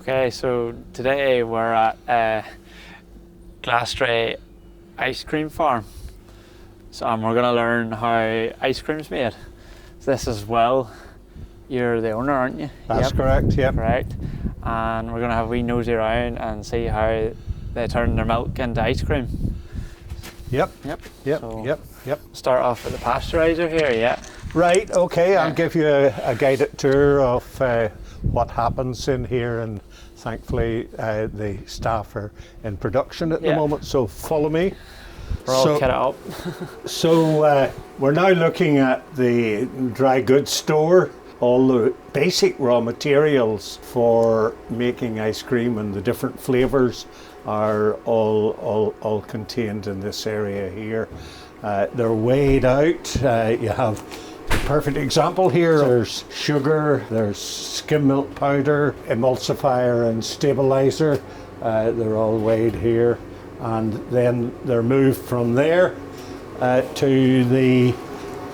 Okay, so today we're at Glastry Ice Cream Farm. So we're going to learn how ice cream's made. So this is Will, you're the owner, aren't you? That's correct, yep. Correct. And we're going to have a wee nosy around and see how they turn their milk into ice cream. Yep. So start off with the pasteurizer here, yeah. Right, okay, I'll give you a guided tour of what happens in here, and thankfully the staff are in production at the moment, so follow me. We're all kitted up. So we're now looking at the dry goods store. All the basic raw materials for making ice cream and the different flavours are all contained in this area here. They're weighed out. You have a perfect example here. There's sugar, there's skim milk powder, emulsifier and stabilizer. They're all weighed here, and then they're moved from there to the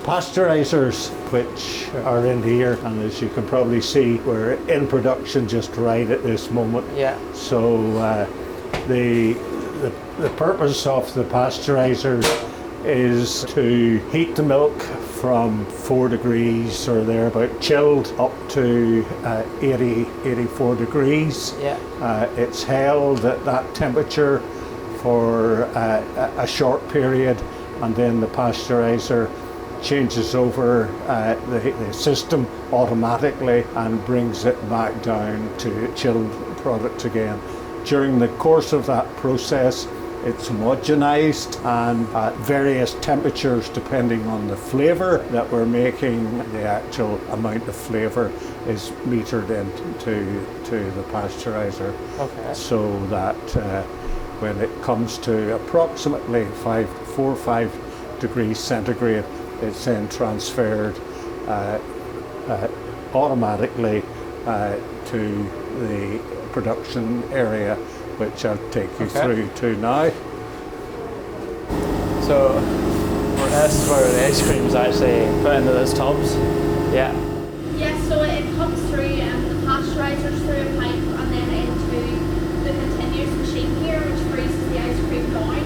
pasteurizers, which are in here, and as you can probably see, we're in production just right at this moment. Yeah. So the purpose of the pasteurizer is to heat the milk from 4 degrees or thereabout, chilled up to 84 degrees. Yeah. It's held at that temperature for a short period, and then the pasteurizer changes over the system automatically and brings it back down to chilled product again. During the course of that process, it's homogenized, and at various temperatures depending on the flavour that we're making, the actual amount of flavour is metered into the pasteurizer. Okay. So that when it comes to approximately 4 or 5 degrees centigrade, it's then transferred automatically to the production area, which I'll take you through to now. So this is where the ice cream is actually put into those tubs. Yeah. Yeah, so it comes through the pasteurizers through a pipe and then into the continuous machine here, which freezes the ice cream down.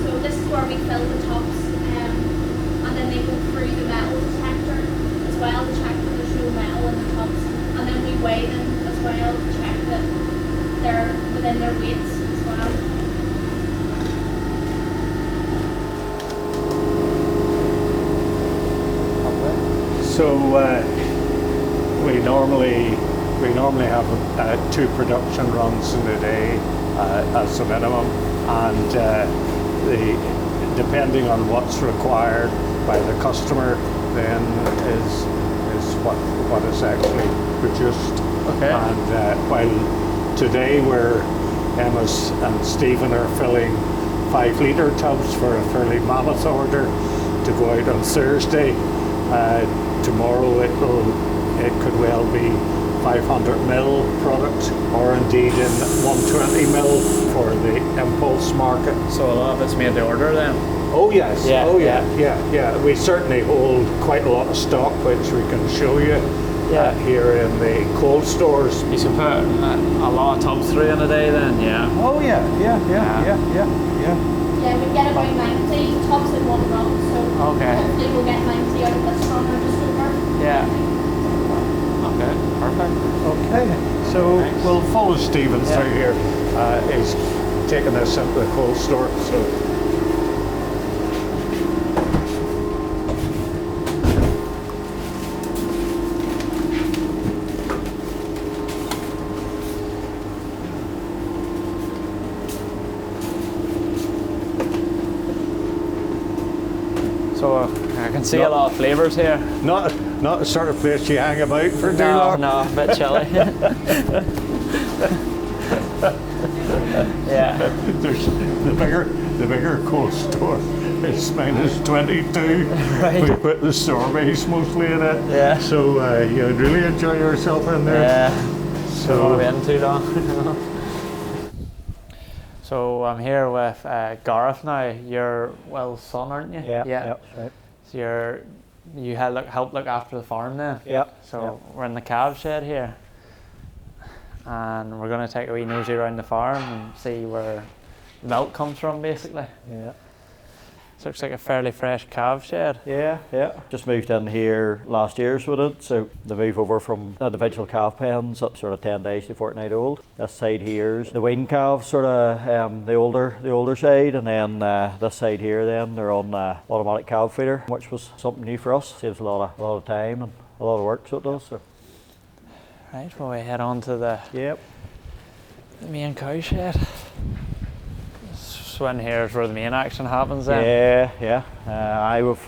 So this is where we fill the tubs, and then they go through the metal detector as well to check that there's no metal in the tubs, and then we weigh them as well to check that they're within their weights as well. So we normally have 2 production runs in a day as a minimum, and depending on what's required by the customer, then is what is actually produced. Okay. And while today Emma and Stephen are filling 5-litre tubs for a fairly mammoth order to go out on Thursday. Tomorrow it could well be 500ml product, or indeed in 120ml for the impulse market. So a lot of it's made to order then? Oh yes, Yeah. We certainly hold quite a lot of stock, which we can show you here in the cold stores. You can put a lot of tubs through in a day then, yeah? Oh yeah. Yeah, we get about 90 tubs in one run, so hopefully we'll get 90 out of this run or just over. Yeah. Okay, perfect. Okay, so we'll follow Stephen through here. He's taking us into the cold store. So. So I can see a lot of flavours here. Not the sort of place you hang about for too long. No, a bit chilly. Yeah. There's the bigger cold store. It's -22. Right. We put the strawberries mostly in it. Yeah. So you'd really enjoy yourself in there. Yeah. So Don't want to be in too long. So I'm here with Gareth now. You're Will's son, aren't you? Yeah. Right. So you help look after the farm then. Yeah. So we're in the calf shed here, and we're going to take a wee nosy around the farm and see where the milk comes from, basically. Yeah. This looks like a fairly fresh calf shed. Yeah, yeah. Just moved in here last year, so we did. So the move over from individual calf pens up sort of 10 days to a fortnight old. This side here's the wean calves, sort of the older side, and then this side here, then they're on automatic calf feeder, which was something new for us. Saves a lot of time and a lot of work, so it does. So. Right, well we head on to the main cow shed. So in here is where the main action happens then? Yeah. I have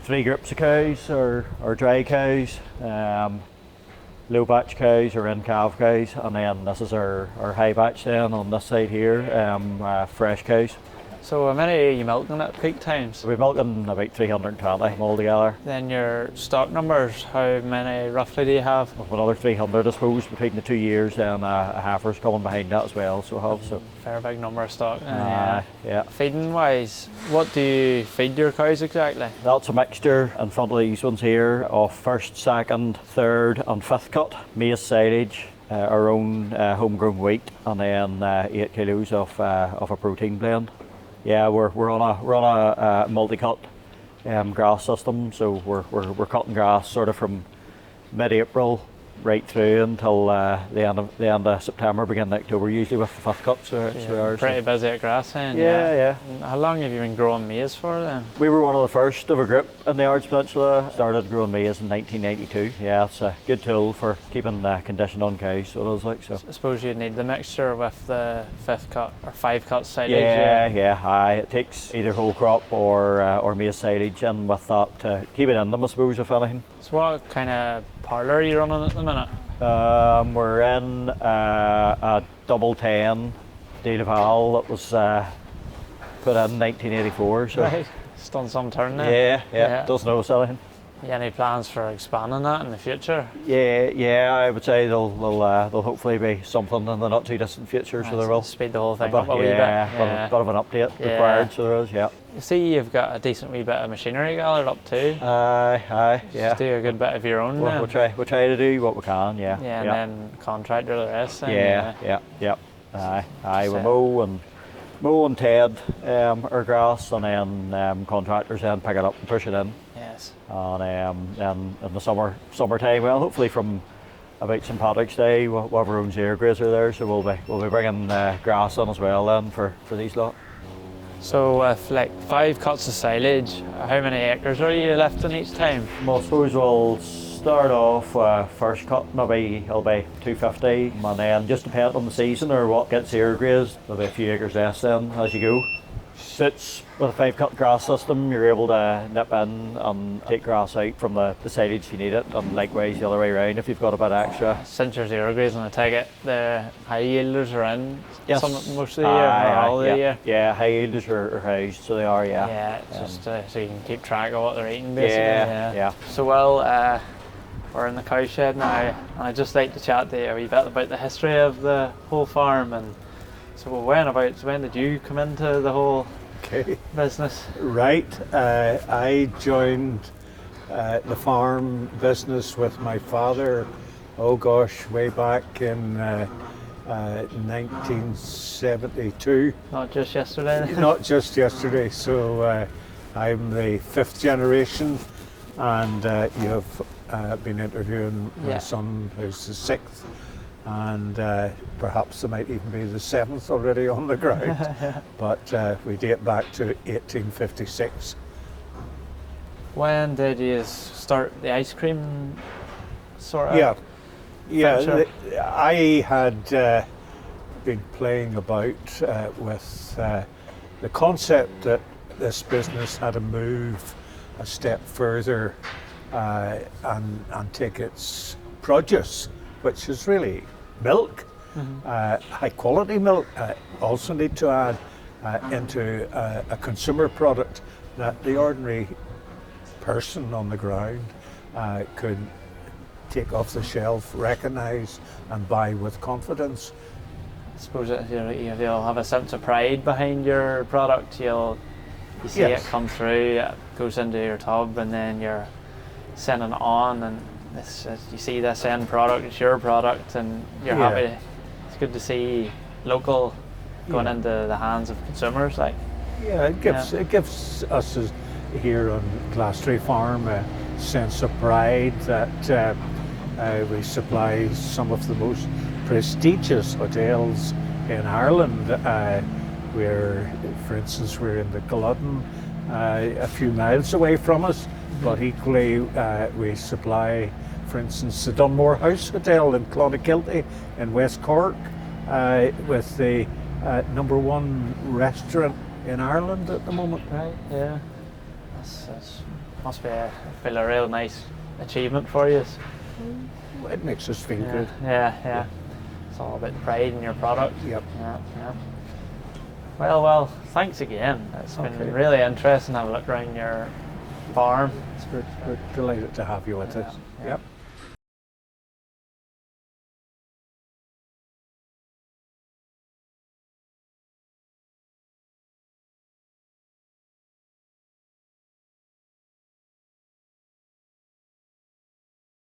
3 groups of cows, or dry cows, low batch cows or in calf cows, and then this is our high batch then on this side here, fresh cows. So how many are you milking at peak times? We're milking about 320 altogether. Then your stock numbers, how many roughly do you have? Another 300 I suppose between the 2 years, and a heifer's coming behind that as well, so I have. So. Fair big number of stock. Yeah. Feeding wise, what do you feed your cows exactly? That's a mixture in front of these ones here of first, second, third and fifth cut maize silage, our own homegrown wheat, and then 8 kilos of a protein blend. Yeah, we're on a multi-cut grass system, so we're cutting grass sort of from mid-April right through until the end of September, beginning of October, usually with the fifth cut. So pretty busy at GRASSMEN. Yeah. How long have you been growing maize for then? We were one of the first of a group in the Ards Peninsula. Started growing maize in 1992. Yeah, it's a good tool for keeping condition on cows. So it was like so. I suppose you'd need the mixture with the fifth cut or 5 cut silage. Yeah. It takes either whole crop or maize silage, and with that to keep it in them, I suppose, if anything. So what kind of parlour are you running at the minute? We're in a double 10 De Laval that was put in 1984. So. Right, it's done some turn there. Yeah. Doesn't know anything. Any plans for expanding that in the future? Yeah. I would say they'll hopefully be something in the not too distant future. So there will speed the whole thing up a wee bit. A bit of an update required. So there is. Yeah. You see, you've got a decent wee bit of machinery gathered up too. Yeah. Just do a good bit of your own. We'll try to do what we can. Yeah. And then contractor the rest. Yeah. We mow and ted our grass, and then contractors then pick it up and push it in. Yes. And in the summertime, well, hopefully from about St Patrick's Day, we'll have our own zero grazer there, so we'll be bringing grass in as well then for these lot. So with like 5 cuts of silage, how many acres are you lifting each time? Well, I suppose we'll start off first cut, maybe it'll be 250, and then just depending on the season or what gets zero grazed, there'll be a few acres less then as you go. Sits with a 5 cut grass system, you're able to nip in and take grass out from the silage if you need it, and likewise the other way around if you've got a bit extra. Since you're zero grazing, I take it the high yielders are in most of the year, or all the year? Yeah, high yielders are housed, so they are, yeah. Yeah, just so you can keep track of what they're eating basically. Yeah. So we're in the cow shed now, and I'd just like to chat to you a wee bit about the history of the whole farm. And so when did you come into the whole business? Right, I joined the farm business with my father, way back in 1972. Not just yesterday? Not just yesterday, so I'm the 5th generation, and you have been interviewing my son, who's the 6th, and perhaps there might even be the 7th already on the ground. But we date back to 1856. When did you start the ice cream sort of? Yeah. I had been playing about with the concept that this business had to move a step further and take its produce, which is really milk, high quality milk, also need to add into a consumer product that the ordinary person on the ground could take off the shelf, recognise and buy with confidence. I suppose you'll have a sense of pride behind your product. You see it come through, it goes into your tub, and then you're sending it on, and you see this end product, it's your product, and you're Yeah. happy. It's good to see local going Yeah. into the hands of consumers. Like, Yeah, it gives us here on Glastry Farm a sense of pride that we supply some of the most prestigious hotels in Ireland. For instance, we're in the Culloden, a few miles away from us, but equally we supply, for instance, the Dunmore House Hotel in Clonakilty in West Cork, with the #1 restaurant in Ireland at the moment. right? Yeah. Must be a real nice achievement for you. It makes us feel Yeah, good. yeah. It's all about pride in your product. Yep. Yeah. Well, thanks again. It's Okay. been really interesting to have a look around your farm. We're delighted to have you with us. Yeah. Yep.